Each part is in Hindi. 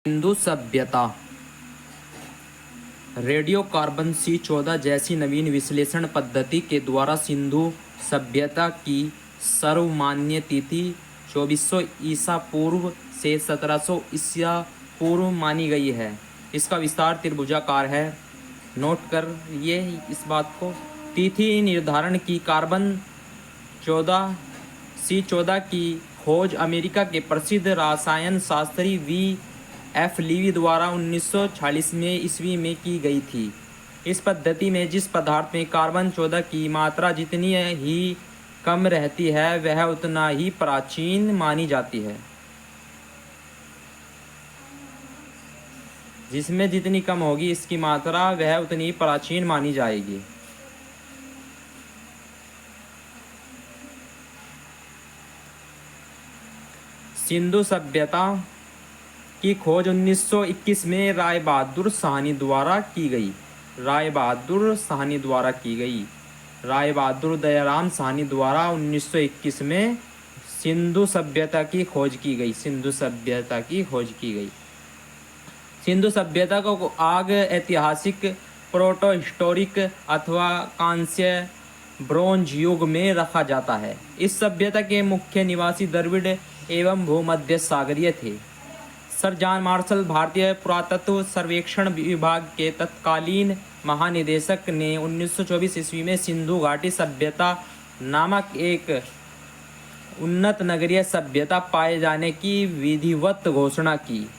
सिंधु सभ्यता। रेडियो कार्बन C14 जैसी नवीन विश्लेषण पद्धति के द्वारा सिंधु सभ्यता की सर्वमान्य तिथि 2400 ईसा पूर्व से 1700 ईसा पूर्व मानी गई है। इसका विस्तार त्रिभुजाकार है। नोट कर ये इस बात को। तिथि निर्धारण की कार्बन 14 C14 की खोज अमेरिका के प्रसिद्ध रसायन शास्त्री V.F. लीवी द्वारा 1946 ईस्वी में की गई थी। इस पद्धति में जिस पदार्थ में कार्बन 14 की मात्रा जितनी ही कम रहती है वह उतना ही प्राचीन मानी जाती है। जिसमें जितनी कम होगी इसकी मात्रा वह उतनी ही प्राचीन मानी जाएगी। सिंधु सभ्यता की खोज 1921 में राय बहादुर साहनी द्वारा की गई। राय बहादुर दयाराम साहनी द्वारा 1921 में सिंधु सभ्यता की खोज की गई। सिंधु सभ्यता को आग ऐतिहासिक, प्रोटो हिस्टोरिक अथवा कांस्य ब्रोंज युग में रखा जाता है। इस सभ्यता के मुख्य निवासी द्रविड़ एवं भूमध्य सागरीय थे। सर जॉन मार्शल भारतीय पुरातत्व सर्वेक्षण विभाग के तत्कालीन महानिदेशक ने 1924 ईस्वी में सिंधु घाटी सभ्यता नामक एक उन्नत नगरीय सभ्यता पाए जाने की विधिवत घोषणा की।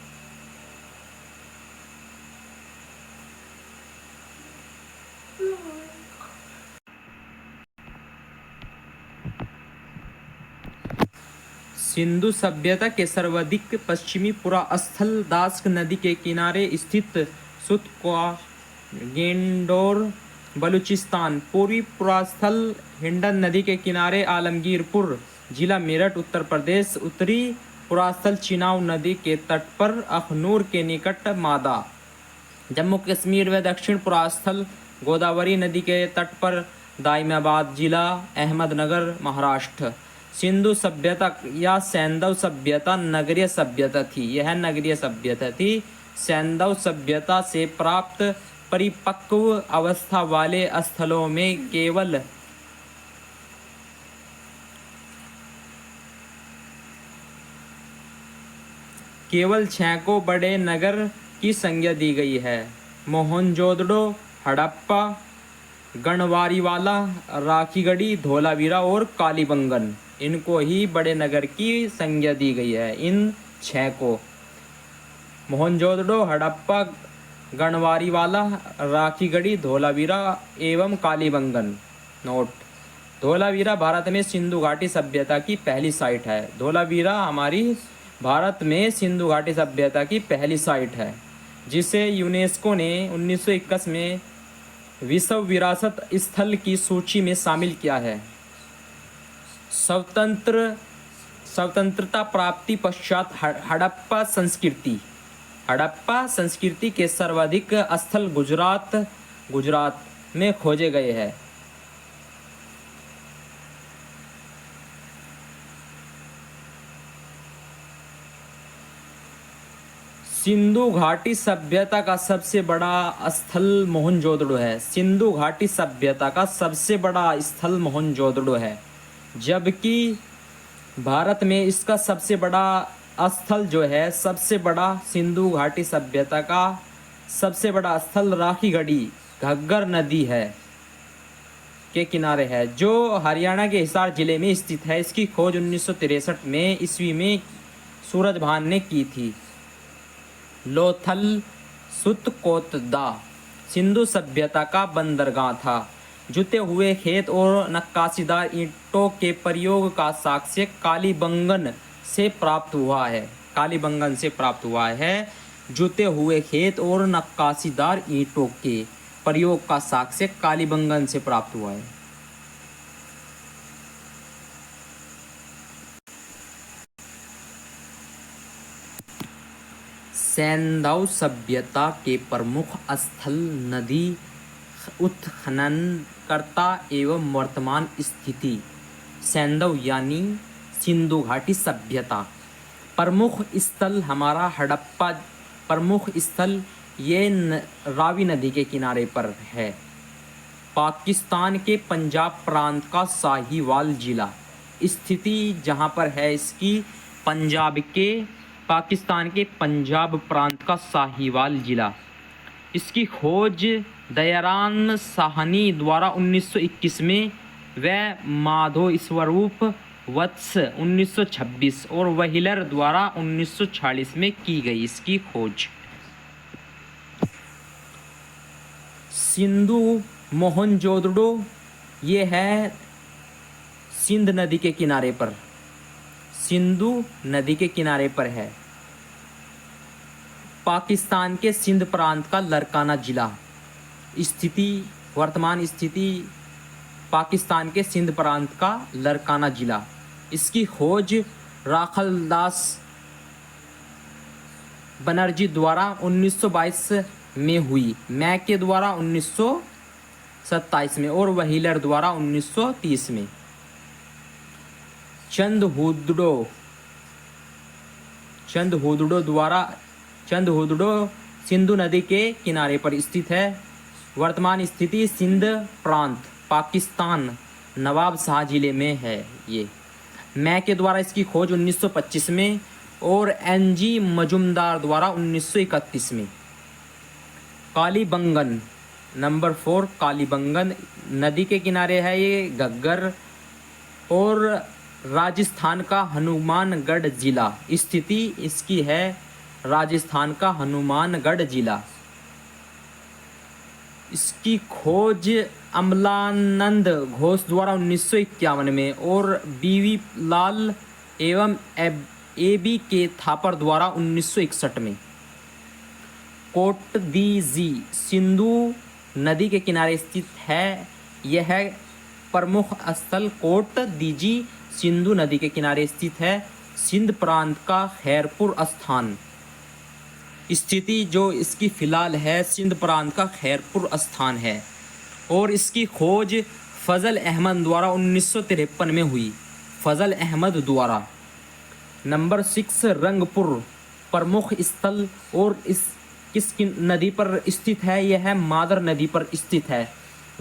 सिंधु सभ्यता के सर्वाधिक पश्चिमी पुरा स्थल दास्क नदी के किनारे स्थित सुतकोआ गेंडोर बलूचिस्तान, पूर्वी पुरास्थल हिंडन नदी के किनारे आलमगीरपुर जिला मेरठ उत्तर प्रदेश, उत्तरी पुरास्थल चिनाब नदी के तट पर अखनूर के निकट मादा जम्मू कश्मीर व दक्षिण पुरास्थल गोदावरी नदी के तट पर दाइमाबाद जिला अहमदनगर महाराष्ट्र। सिंधु सभ्यता या सैंधव सभ्यता नगरीय सभ्यता थी। यह नगरीय सभ्यता थी। सैंधव सभ्यता से प्राप्त परिपक्व अवस्था वाले स्थलों में केवल 6 को बड़े नगर की संज्ञा दी गई है। मोहनजोदड़ो, हड़प्पा, गणवारीवाला, राखीगढ़ी, धोलावीरा और कालीबंगन, इनको ही बड़े नगर की संज्ञा दी गई है। इन 6 को मोहनजोदड़ो, हड़प्पा, गणवारीवाला, राखीगढ़ी, धोलावीरा एवं कालीबंगन। नोट: धोलावीरा भारत में सिंधु घाटी सभ्यता की पहली साइट है। धोलावीरा हमारी भारत में सिंधु घाटी सभ्यता की पहली साइट है, जिसे यूनेस्को ने 1921 में विश्व विरासत स्थल की सूची में शामिल किया है। स्वतंत्रता प्राप्ति पश्चात हड़प्पा संस्कृति के सर्वाधिक स्थल गुजरात में खोजे गए हैं। सिंधु घाटी सभ्यता का सबसे बड़ा स्थल मोहनजोदड़ो है। सिंधु घाटी सभ्यता का सबसे बड़ा स्थल मोहनजोदड़ो है, जबकि भारत में इसका सबसे बड़ा स्थल जो है, सबसे बड़ा सिंधु घाटी सभ्यता का सबसे बड़ा स्थल राखीगढ़ी घग्गर नदी है के किनारे है, जो हरियाणा के हिसार जिले में स्थित है। इसकी खोज 1963 में ईस्वी में सूरजभान ने की थी। लोथल सुतकोतदा सिंधु सभ्यता का बंदरगाह था। जुते हुए खेत और नक्काशीदार ईंटों के प्रयोग का साक्ष्य कालीबंगन से प्राप्त हुआ है। जुते हुए खेत और नक्काशीदार ईंटों के प्रयोग का साक्ष्य कालीबंगन से प्राप्त हुआ है। सैंधव सभ्यता के प्रमुख स्थल नदी उत्खननकर्ता एवं वर्तमान स्थिति। सैंधव यानी सिंधु घाटी सभ्यता प्रमुख स्थल हमारा हड़प्पा प्रमुख स्थल ये रावी नदी के किनारे पर है। पाकिस्तान के पंजाब प्रांत का साहिवाल जिला, स्थिति जहाँ पर है इसकी पाकिस्तान के पंजाब प्रांत का साहिवाल जिला। इसकी खोज दयारान साहनी द्वारा 1921 में व माधो स्वरूप वत्स 1926 और व्हीलर द्वारा 1946 में की गई इसकी खोज। सिंधु मोहनजोदड़ो ये है सिंध नदी के किनारे पर, सिंधु नदी के किनारे पर है। पाकिस्तान के सिंध प्रांत का लरकाना जिला, वर्तमान स्थिति पाकिस्तान के सिंध प्रांत का लरकाना जिला। इसकी खोज राखलदास बनर्जी द्वारा 1922 में हुई, मैक के द्वारा 1927 में और व्हीलर द्वारा 1930 में। चंदहुदड़ो सिंधु नदी के किनारे पर स्थित है। वर्तमान स्थिति सिंध प्रांत पाकिस्तान नवाब शाह जिले में है। ये मैक के द्वारा इसकी खोज 1925 में और एनजी मजुमदार द्वारा 1931 में। कालीबंगन नंबर 4, कालीबंगन नदी के किनारे है ये घग्गर और राजस्थान का हनुमानगढ़ जिला, स्थिति इसकी है राजस्थान का हनुमानगढ़ जिला। इसकी खोज अमलानंद घोष द्वारा 1951 में और बीवी लाल एवं एबी के थापर द्वारा 1961 में। कोटदीजी सिंधु नदी के किनारे स्थित है। यह प्रमुख स्थल कोटदीजी सिंधु नदी के किनारे स्थित है। सिंध प्रांत का खैरपुर स्थान, स्थिति जो इसकी फ़िलहाल है सिंध प्रांत का खैरपुर स्थान है और इसकी खोज फजल अहमद द्वारा 1953 में हुई, फजल अहमद द्वारा। नंबर 6, रंगपुर प्रमुख स्थल और किस नदी पर स्थित है? यह है मादर नदी पर स्थित है।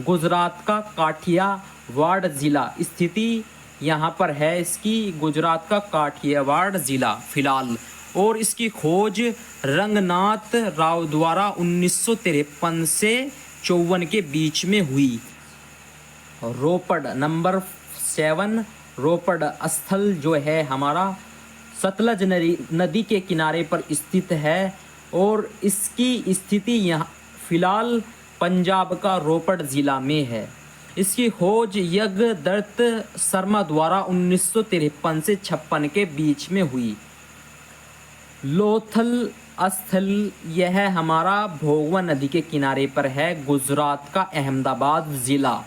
गुजरात का काठियावाड़ जिला, स्थिति यहाँ पर है इसकी गुजरात का काठियावाड़ जिला फिलहाल। और इसकी खोज रंगनाथ राव द्वारा 1953 से 54 के बीच में हुई। रोपड़ नंबर 7, रोपड़ स्थल जो है हमारा सतलज नदी के किनारे पर स्थित है और इसकी स्थिति यहाँ फिलहाल पंजाब का रोपड़ ज़िला में है। इसकी खोज यज्ञदत्त शर्मा द्वारा 1953 से 56 के बीच में हुई। लोथल स्थल यह हमारा भोगवा नदी के किनारे पर है, गुजरात का अहमदाबाद ज़िला,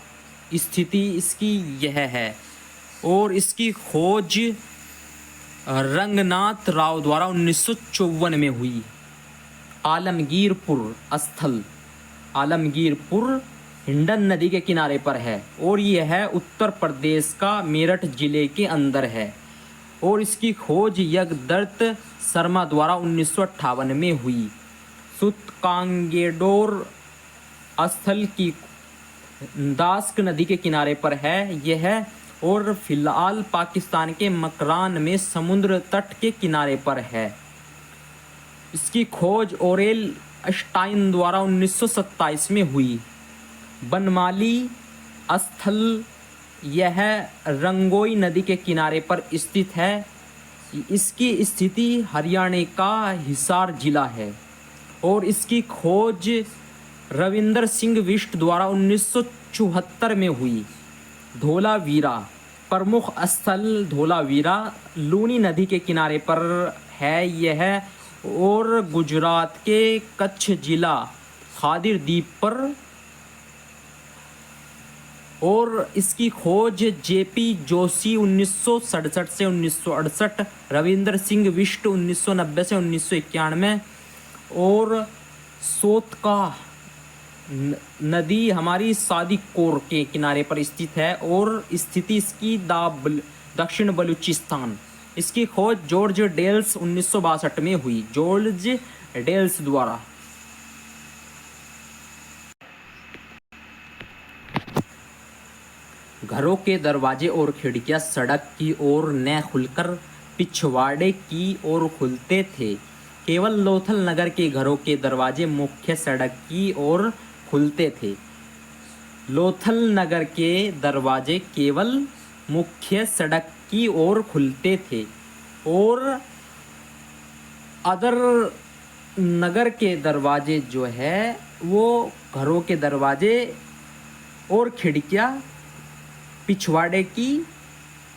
स्थिति इसकी यह है। और इसकी खोज रंगनाथ राव द्वारा 1954 में हुई। आलमगीरपुर स्थल, आलमगीरपुर हिंडन नदी के किनारे पर है और यह है उत्तर प्रदेश का मेरठ जिले के अंदर है। और इसकी खोज यज्ञदत्त शर्मा द्वारा 1958 में हुई। सुतकांगेडोर स्थल की दास्क नदी के किनारे पर है यह और फिलहाल पाकिस्तान के मकरान में समुद्र तट के किनारे पर है। इसकी खोज ओरेल स्टाइन द्वारा 1927 में हुई। बनमाली स्थल यह रंगोई नदी के किनारे पर स्थित है। इसकी स्थिति हरियाणा का हिसार जिला है और इसकी खोज रविंदर सिंह बिष्ट द्वारा 1974 में हुई। धोलावीरा प्रमुख स्थल धोलावीरा लूनी नदी के किनारे पर है यह और गुजरात के कच्छ जिला खादिर द्वीप पर। और इसकी खोज जेपी जोशी 1967 से 1968, रविंदर सिंह बिष्ट 1990 से 1991 और सोतका नदी हमारी सादिकोर के किनारे पर स्थित है और स्थिति इसकी दक्षिण बलूचिस्तान इसकी खोज जॉर्ज डेल्स 1962 में हुई, जॉर्ज डेल्स द्वारा। घरों के दरवाजे और खिड़कियां सड़क की ओर न खुलकर पिछवाड़े की ओर खुलते थे। केवल लोथल नगर के घरों के दरवाजे मुख्य सड़क की ओर खुलते थे। लोथल नगर के दरवाजे केवल मुख्य सड़क की ओर खुलते थे और अदर नगर के दरवाजे जो है वो घरों के दरवाजे और खिड़कियां पिछवाड़े की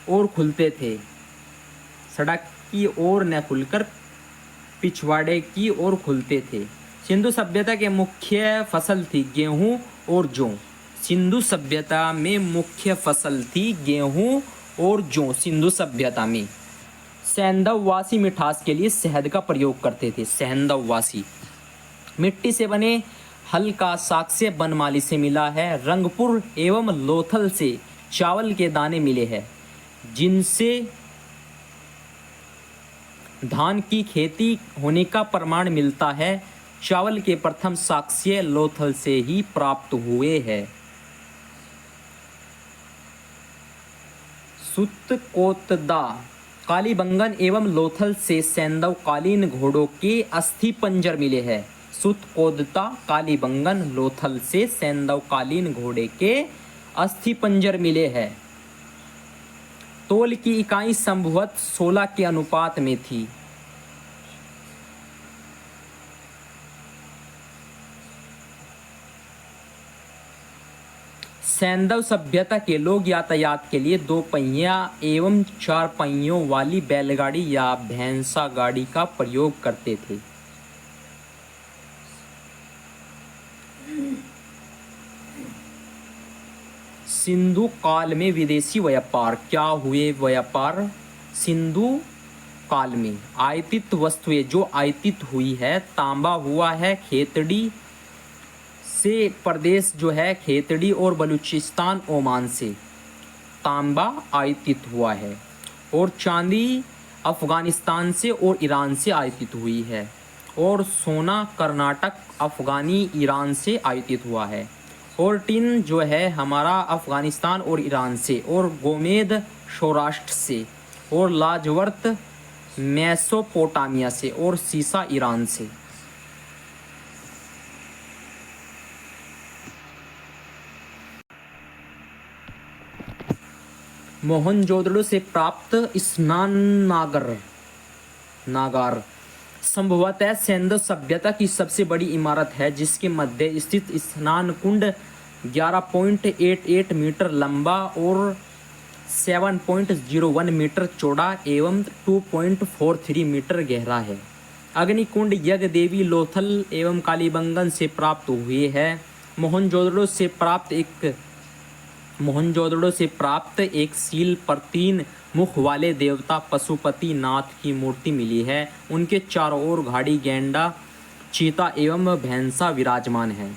ओर खुलते थे। सड़क की ओर न खुलकर पिछवाड़े की ओर खुलते थे। सिंधु सभ्यता के मुख्य फसल थी गेहूं और जौ। सिंधु सभ्यता में मुख्य फसल थी गेहूं और जौ। सिंधु सभ्यता में सेंधववासी मिठास के लिए शहद का प्रयोग करते थे। सेंधववासी मिट्टी से बने हल का साक्ष्य बनमाली से मिला है। रंगपुर एवं लोथल से चावल के दाने मिले हैं जिनसे धान की खेती होने का प्रमाण मिलता है। चावल के प्रथम साक्ष्य लोथल से ही प्राप्त हुए हैं। सुतकोतदा कालीबंगन एवं लोथल से सैंधवकालीन घोड़ों के अस्थि पंजर मिले हैं। सुतकोदता कालीबंगन लोथल से सैंधवकालीन घोड़े के अस्थि पंजर मिले हैं। तोल की इकाई संभवत 16 के अनुपात में थी। सैंधव सभ्यता के लोग यातायात के लिए 2 पहिया एवं 4 पहियों वाली बैलगाड़ी या भैंसा गाड़ी का प्रयोग करते थे। सिंधु काल में विदेशी व्यापार। क्या हुए व्यापार सिंधु काल में? आयातित वस्तुएं जो आयातित हुई है, तांबा हुआ है खेतड़ी से प्रदेश जो है खेतड़ी और बलूचिस्तान ओमान से तांबा आयातित हुआ है, और चांदी अफगानिस्तान से और ईरान से आयातित हुई है, और सोना कर्नाटक अफगानी ईरान से आयातित हुआ है, और टिन जो है हमारा अफगानिस्तान और ईरान से, और गोमेद सौराष्ट्र से, और लाजवर्त मेसोपोटामिया से, और सीसा ईरान से। मोहनजोदड़ो से प्राप्त स्नान नागार संभवतः सिंधु सभ्यता की सबसे बड़ी इमारत है, जिसके मध्य स्थित स्नान कुंड 11.88 मीटर लंबा और 7.01 मीटर चौड़ा एवं 2.43 मीटर गहरा है। अग्निकुंड यज्ञ देवी लोथल एवं कालीबंगन से प्राप्त हुए हैं। मोहनजोदड़ो से प्राप्त एक सील पर 3 मुख वाले देवता पशुपति नाथ की मूर्ति मिली है। उनके चारों ओर घाड़ी, गैंडा, चीता एवं भैंसा विराजमान है।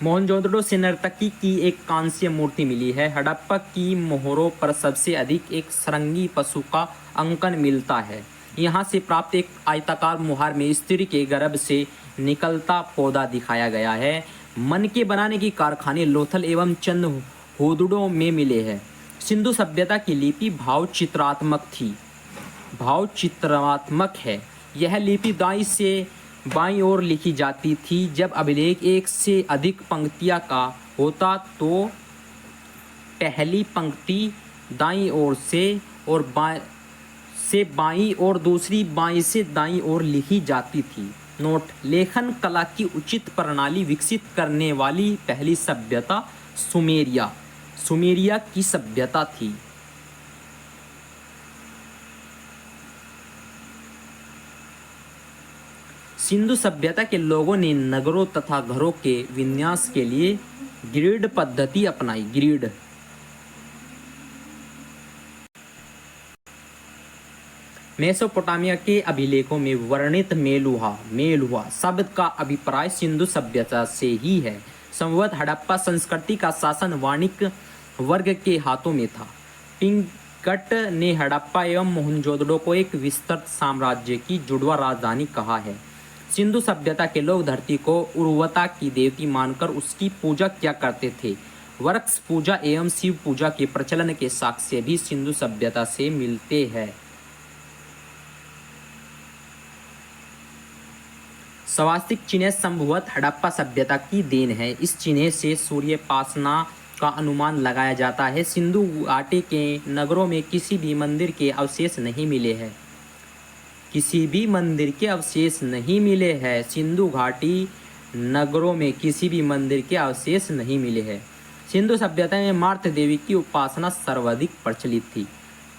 मोहनजोदड़ो से नर्तकी की एक कांस्य मूर्ति मिली है। हड़प्पा की मोहरों पर सबसे अधिक एक सरंगी पशु का अंकन मिलता है। यहाँ से प्राप्त एक आयताकार मुहार में स्त्री के गर्भ से निकलता पौधा दिखाया गया है। मन के बनाने की कारखाने लोथल एवं चंद होदड़ों में मिले हैं। सिंधु सभ्यता की लिपि भावचित्रात्मक है। यह लिपि दाईं से बाईं ओर लिखी जाती थी। जब अभिलेख एक से अधिक पंक्तियाँ का होता तो पहली पंक्ति दाईं ओर से और बाईं और दूसरी बाईं से दाईं ओर लिखी जाती थी। नोट: लेखन कला की उचित प्रणाली विकसित करने वाली पहली सभ्यता सुमेरिया की सभ्यता थी। सिंधु सभ्यता के लोगों ने नगरों तथा घरों के विन्यास के लिए ग्रिड पद्धति अपनाई। ग्रिड मेसोपोटामिया के अभिलेखों में वर्णित मेलुहा शब्द का अभिप्राय सिंधु सभ्यता से ही है। संभवतः हड़प्पा संस्कृति का शासन वाणिज्य वर्ग के हाथों में था। पिंगट ने हड़प्पा एवं मोहनजोदड़ो को एक विस्तृत साम्राज्य की जुड़वा राजधानी कहा है। सिंधु सभ्यता के लोग धरती को उर्वरता की देवती मानकर उसकी पूजा किया करते थे। वृक्ष पूजा एवं शिव पूजा के प्रचलन के साक्ष्य भी सिंधु सभ्यता से मिलते हैं। स्वास्तिक चिन्ह संभवतः हड़प्पा सभ्यता की देन है। इस चिन्ह से सूर्योपासना का अनुमान लगाया जाता है। सिंधु घाटी के नगरों में किसी भी मंदिर के अवशेष नहीं मिले हैं। सिंधु घाटी नगरों में किसी भी मंदिर के अवशेष नहीं मिले हैं। सिंधु सभ्यता में मार्त देवी की उपासना सर्वाधिक प्रचलित थी।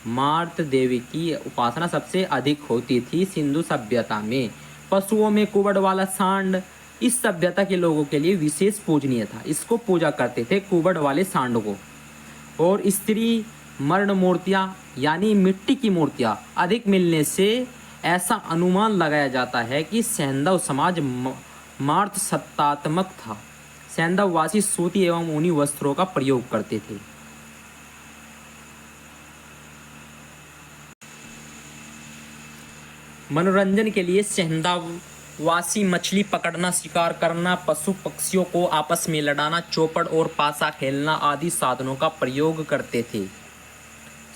मार्त देवी की उपासना सबसे अधिक होती थी सिंधु सभ्यता में। पशुओं में कुबड़ वाला सांड इस सभ्यता के लोगों के लिए विशेष पूजनीय था। इसको पूजा करते थे, कुबड़ वाले सांड को। और स्त्री मरण मूर्तियाँ यानी मिट्टी की मूर्तियाँ अधिक मिलने से ऐसा अनुमान लगाया जाता है कि सैंधव समाज मार्त सत्तात्मक था। सैंधववासी सूती एवं ऊनी वस्त्रों का प्रयोग करते थे। मनोरंजन के लिए सैंधववासी मछली पकड़ना, शिकार करना, पशु पक्षियों को आपस में लड़ाना, चौपड़ और पासा खेलना आदि साधनों का प्रयोग करते थे।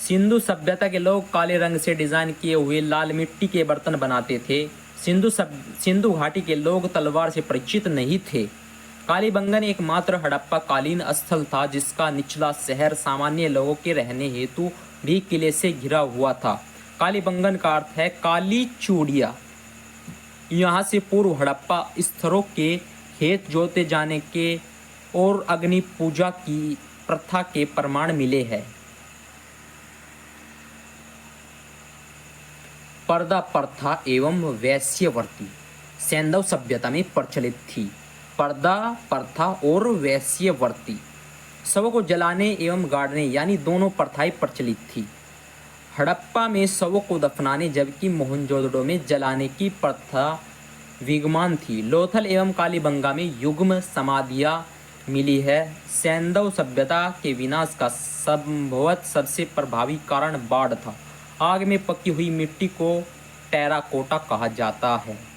सिंधु सभ्यता के लोग काले रंग से डिजाइन किए हुए लाल मिट्टी के बर्तन बनाते थे। सिंधु घाटी के लोग तलवार से परिचित नहीं थे। कालीबंगन एकमात्र हड़प्पा कालीन स्थल था जिसका निचला शहर सामान्य लोगों के रहने हेतु भी किले से घिरा हुआ था। कालीबंगन का अर्थ है काली चूड़िया। यहाँ से पूर्व हड़प्पा स्तरों के खेत जोते जाने के और अग्नि पूजा की प्रथा के प्रमाण मिले हैं। पर्दा प्रथा एवं वैश्यवृत्ति सैंधव सभ्यता में प्रचलित थी। पर्दा प्रथा और वैश्यवृत्ति शवों को जलाने एवं गाड़ने यानी दोनों प्रथाएं प्रचलित थी। हड़प्पा में शवों को दफनाने जबकि मोहनजोदड़ो में जलाने की प्रथा विद्यमान थी। लोथल एवं कालीबंगा में युग्म समाधियां मिली है। सैंधव सभ्यता के विनाश का संभवतः सबसे प्रभावी कारण बाढ़ था। आग में पकी हुई मिट्टी को टेराकोटा कहा जाता है।